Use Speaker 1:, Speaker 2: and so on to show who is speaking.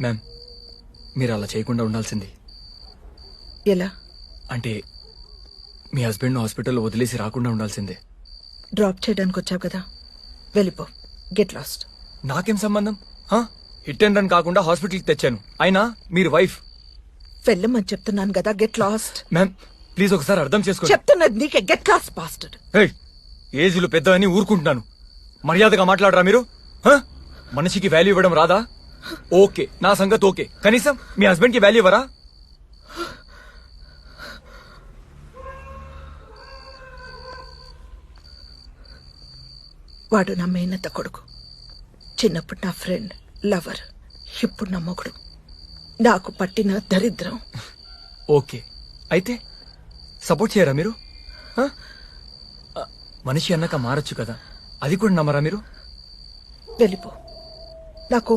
Speaker 1: Ma'am, మీరు అలా చేయకుండా ఉండాల్సింది.
Speaker 2: ఎలా?
Speaker 1: అంటే మీ హస్బెండ్ హాస్పిటల్లో వదిలేసి రాకుండా ఉండాల్సిందే.
Speaker 2: డ్రాప్ చేయడానికి వచ్చావు కదా, వెళ్ళిపో. Get lost.
Speaker 1: నాకేం సంబంధం? హిట్ అండ్ రన్ కాకుండా హాస్పిటల్కి తెచ్చాను. అయినా మీరు వైఫ్.
Speaker 2: వెళ్ళమని చెప్తున్నాను కదా, గెట్ లాస్ట్.
Speaker 1: మ్యామ్ ప్లీజ్ ఒకసారి అర్థం చేసుకోండి.
Speaker 2: చెప్తున్నది నీకే, గెట్ లాస్ట్ బాస్టర్డ్.
Speaker 1: ఏజ్లు పెద్ద అని ఊరుకుంటున్నాను. మర్యాదగా మాట్లాడరా మీరు? మనిషికి వాల్యూ ఇవ్వడం రాదా? ఓకే, నా సంగతి ఓకే. కనీసం మీ హస్బెండ్ కి వాల్యూ ఇవ్వరా?
Speaker 2: వాడు నా మేనత్త కొడుకు. చిన్నప్పుడు నా ఫ్రెండ్, లవర్, ఇప్పుడు నా మొగుడు. నాకు పట్టిన దరిద్రం.
Speaker 1: ఓకే, అయితే సపోర్ట్ చేయరా మీరు? మనిషి అన్నాక మారచ్చు కదా, అది కూడా నమ్మరా మీరు?
Speaker 2: వెళ్ళిపో. నాకు